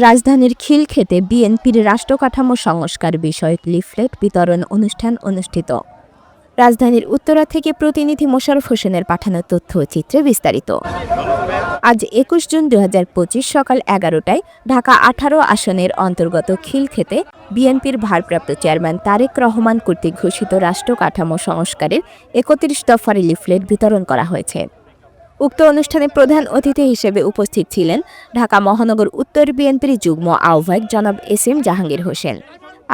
রাজধানীর খিলক্ষেতে বিএনপির রাষ্ট্রকাঠামো সংস্কার বিষয়ক লিফলেট বিতরণ অনুষ্ঠান অনুষ্ঠিত। রাজধানীর উত্তরা থেকে প্রতিনিধি মোশাররফ হোসেনের পাঠানো তথ্য ও চিত্রে বিস্তারিত। আজ ২১ জুন ২০২৫ সকাল ১১টায় ঢাকা ১৮ আসনের অন্তর্গত খিলক্ষেতে বিএনপির ভারপ্রাপ্ত চেয়ারম্যান তারেক রহমান কর্তৃক ঘোষিত রাষ্ট্রকাঠামো সংস্কারের ৩১ দফার লিফলেট বিতরণ করা হয়েছে। উক্ত অনুষ্ঠানে প্রধান অতিথি হিসেবে উপস্থিত ছিলেন ঢাকা মহানগর উত্তর বিএনপির যুগ্ম আহ্বায়ক জনাব এস.এম. জাহাঙ্গীর হোসেন।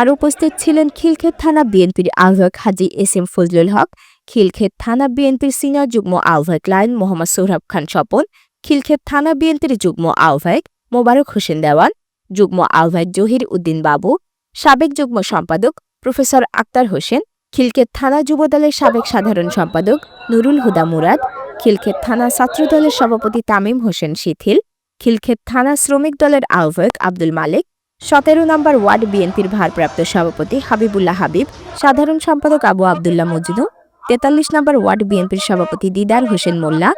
আর উপস্থিত ছিলেন খিলক্ষেত থানা বিএনপির আহ্বায়ক হাজী এস.এম. ফজলুল হক, খিলক্ষেত থানা বিএনপির সিনিয়র যুগ্ম আহ্বায়ক লায়ন মোহাম্মদ সোহরাব খান স্বপন, খিলক্ষেত থানা বিএনপির যুগ্ম আহ্বায়ক মোবারক হোসেন দেওয়ান, যুগ্ম আহ্বায়ক জহির উদ্দিন বাবু, সাবেক যুগ্ম সম্পাদক প্রফেসর আক্তার হোসেন, খিলক্ষেত থানা যুবদলের সাবেক সাধারণ সম্পাদক নুরুল হুদা মুরাদ, খিলক্ষেত থানা ছাত্রদলের সভাপতি তামিম হোসেন শিথিল, খিলক্ষেত থানা শ্রমিক দলের আহ্বায়ক আব্দুল মালিক, ১৭ নম্বর ওয়ার্ড বিএনপির ভারপ্রাপ্ত সভাপতি হাবিবুল্লাহ হাবিব, সাধারণ সম্পাদক আবু আবদুল্লাহ মজনু, ৪৩ নম্বর ওয়ার্ড বিএনপির সভাপতি দিদার হোসেন মোল্লা,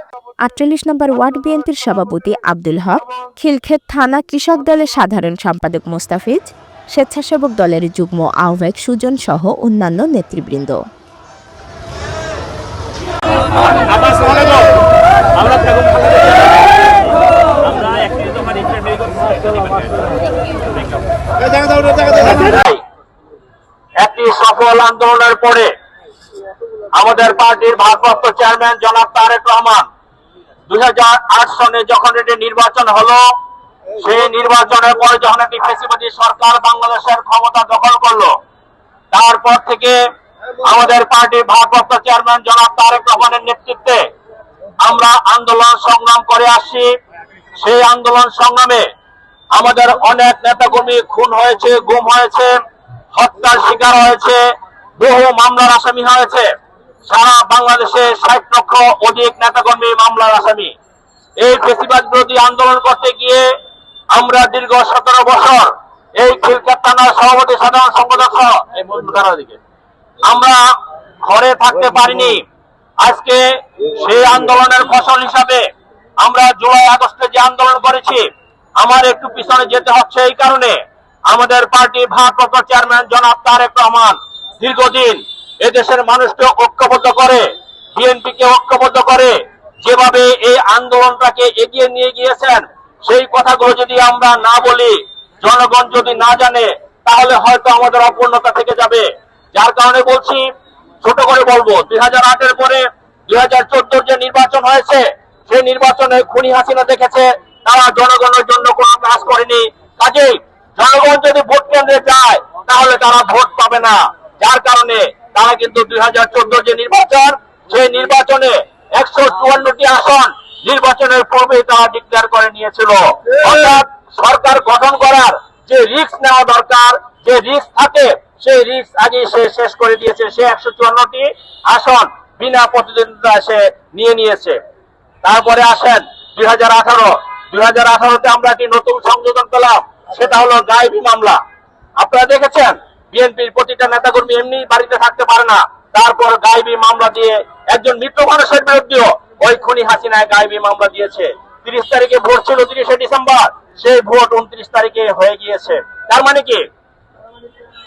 ৪৮ নম্বর ওয়ার্ড বিএনপির সভাপতি আব্দুল হক, খিলক্ষেত থানা কৃষক দলের সাধারণ সম্পাদক মোস্তাফিজ, স্বেচ্ছাসেবক দলের যুগ্ম আহ্বায়ক সুজন সহ অন্যান্য নেতৃবৃন্দ। একটি সফল আন্দোলনের পরে আমাদের পার্টির ভারপ্রাপ্ত চেয়ারম্যান জনাব তারেক রহমান ২০০৮ সনে যখন এটি নির্বাচন হলো, সেই নির্বাচনের পরে যখন একটি ফ্যাসিবাদী সরকার বাংলাদেশের ক্ষমতা দখল করলো, তারপর থেকে আমাদের পার্টির ভারপ্রাপ্ত চেয়ারম্যান জনাব তারেক রহমানের নেতৃত্বে আমরা আন্দোলন সংগ্রাম করে আসছি। সেই আন্দোলন সংগ্রামে আমাদের অনেক নেতাকর্মী খুন হয়েছে, গুম হয়েছে, হত্যার শিকার হয়েছে, বহু মামলার আসামি হয়েছে। সারা বাংলাদেশে ৬০ লক্ষ অধিক নেতাকর্মী মামলার আসামি। এই ফ্যাসিবাদ বিরোধী আন্দোলন করতে গিয়ে আমরা দীর্ঘ ১৭ বছর এই খিলক্ষেত থানার সভাপতি সাধারণ সম্পাদক সহ আমরা ঘরে থাকতে পারিনি। আজকে সেই আন্দোলনের ফসল হিসাবে আমরা জুলাই আগস্টে যে আন্দোলন করেছি, আমার একটু পিছনে যেতে হচ্ছে। এই কারণে আমাদের পার্টি ভারপ্রাপ্ত চেয়ারম্যান জনাব তারেক রহমান দীর্ঘদিন এদেশের মানুষকে ঐক্যবদ্ধ করে, বিএনপিকে ঐক্যবদ্ধ করে যেভাবে এই আন্দোলনটাকে এগিয়ে নিয়ে গিয়েছেন, সেই কথাগুলো যদি আমরা না বলি, জনগণ যদি না জানে, তাহলে হয়তো আমাদের অপূর্ণতা থেকে যাবে। যার কারণে বলছি, ছোট করে বলবো, ২০০৮-এর পরে ২০১৪ যে নির্বাচন হয়েছে, সেই নির্বাচনে খুনি হাসিনা দেখেছে তারা জনগণের জন্য কোনো কাজ করেনি। কাজেই জনগণ যদি ভোট কেন্দ্রে যায় তাহলে তারা ভোট পাবে না। যার কারণে তারা কিন্তু ২০১৪ যে নির্বাচন, সেই নির্বাচনে ১৫৪টি আসন নির্বাচনের পূর্বে তারা ডিক্লেয়ার করে নিয়েছিল। অর্থাৎ সরকার গঠন করার যে রিস্ক নেওয়া দরকার, যে রিস্ক থাকে, সেই রিস্ক আগে সে শেষ করে দিয়েছে। সে ১৫৪টি আসন বিনা প্রতিদ্বন্দ্বিতায় সে নিয়ে নিয়েছে। তারপরে আসেন ২০১৮-তে আমরা একটি নতুন সংযোজন পেলাম, সেটা হলো গায়েবী মামলা। আপনারা দেখেছেন বিএনপির প্রতিটা নেতাকর্মী এমনি বাড়িতে থাকতে পারে না, তারপর গায়েবী মামলা দিয়ে একজন মৃত মানুষের বিরুদ্ধেও ওই খুনি হাসিনায় গায়েবী মামলা দিয়েছে। ৩০ তারিখে ভোট ছিল ৩০শে ডিসেম্বর, সেই ভোট ২৯ তারিখে হয়ে গিয়েছে। তার মানে কি,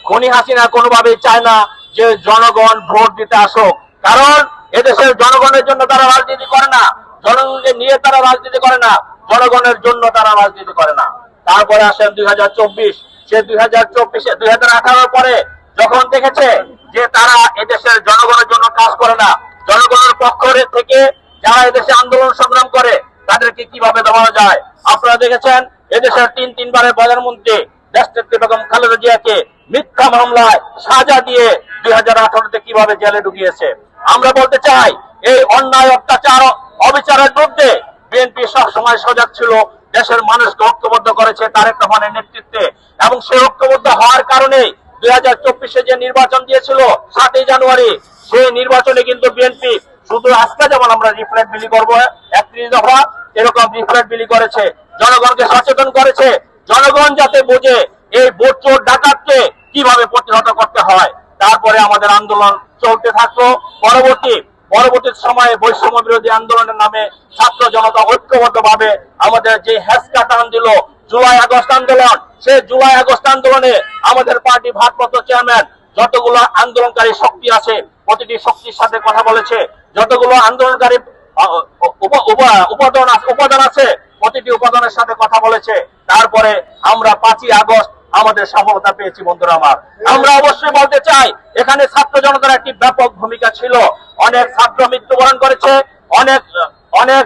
খুনি হাসিনা কোনোভাবেই চায় না যে জনগণ ভোট দিতে আসুক। কারণ এদেশের জনগণের জন্য তারা রাজনীতি করে না, জনগণকে নিয়ে তারা রাজনীতি করে না, জনগণের জন্য তারা রাজনীতি করে না। তারপরে আসেন ২০২৪, সে ২০18-র পরে যখন দেখেছে যে তারা এদেশের জনগণের জন্য কাজ করে না, জনগণের পক্ষ থেকে যারা এদেশে আন্দোলন সংগ্রাম করে তাদেরকে কিভাবে দমানো যায়। আপনারা দেখেছেন এদেশের তিনবারের প্রধানমন্ত্রী দেশনেত্রী বেগম খালেদা জিয়াকে মিথ্যা মামলায় সাজা দিয়ে ২০১৮-তে কিভাবে জেলে ঢুকিয়েছে। আমরা বলতে চাই, এই অন্যায়, অত্যাচার, অবিচারের বিরুদ্ধে বিএনপি সবসময় সজাগ ছিল, দেশের মানুষকে ঐক্যবদ্ধ করেছে তারেক রহমানের নেতৃত্বে। এবং সেই ঐক্যবদ্ধ হওয়ার কারণে ২০২৪-এ যে নির্বাচন দিয়েছিল ৭ই জানুয়ারি, সেই নির্বাচনে কিন্তু বিএনপি শুধু আজকে যেমন আমরা রিফ্লেট বিলি করবো ৩১ দফা, এরকম রিফ্লেট বিলি করেছে, জনগণকে সচেতন করেছে, জনগণ যাতে বোঝে এই ভোট চোর ডাকাতকে কিভাবে প্রতিহত করতে হয়। তারপরে আমাদের আন্দোলন চলতে থাকলো। পরবর্তী পরবর্তী সময়ে বৈষম্য বিরোধী আন্দোলনের নামে ছাত্র জনতা ঐক্যবদ্ধভাবে আমাদের যে হ্যাসকা টান দিল জুলাই আগস্ট আন্দোলন, সেই জুলাই আগস্ট আন্দোলনে আমাদের পার্টি ভারপ্রাপ্ত চেয়ারম্যান যতগুলো আন্দোলনকারী শক্তি আছে প্রতিটি শক্তির সাথে কথা বলেছে, যতগুলো আন্দোলনকারী উপাদান আছে প্রতিটি উপাদানের সাথে কথা বলেছে। তারপরে আমরা 5ই আগস্ট আমাদের সফলতা পেয়েছি। বন্ধুরা আমার, আমরা অবশ্যই বলতে চাই এখানে ছাত্র জনতার একটি ব্যাপক ভূমিকা ছিল। অনেক ছাত্র মৃত্যুবরণ করেছে, অনেক অনেক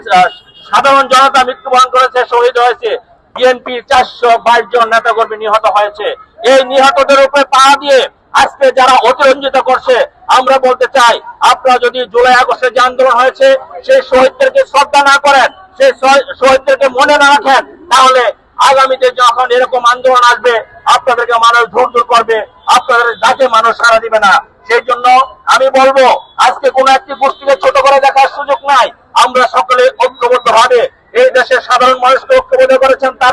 সাধারণ জনতা মৃত্যুবরণ করেছে, শহীদ হয়েছে। বিএনপি 422 জন নেতাকর্মী নিহত হয়েছে। এই নিহতদের উপরে পা দিয়ে আজকে যারা অতিরঞ্জিত করছে, আমরা বলতে চাই আপনারা যদি জুলাই আগস্টে যে আন্দোলন হয়েছে সেই শহীদদেরকে শ্রদ্ধা না করেন, সেই শহীদদেরকে মনে না রাখেন, তাহলে আগামীতে যখন এরকম আন্দোলন আসবে আপনাদেরকে মানুষ দূর দূর করবে, আপনাদের ডাকে মানুষ সাড়া দিবে না। সেই জন্য আমি বলবো আজকে কোন একটি গোষ্ঠীকে ছোট করে দেখার সুযোগ নাই। আমরা সকলে ঐক্যবদ্ধ ভাবে এই দেশের সাধারণ মানুষকে ঐক্যবদ্ধ করেছেন তার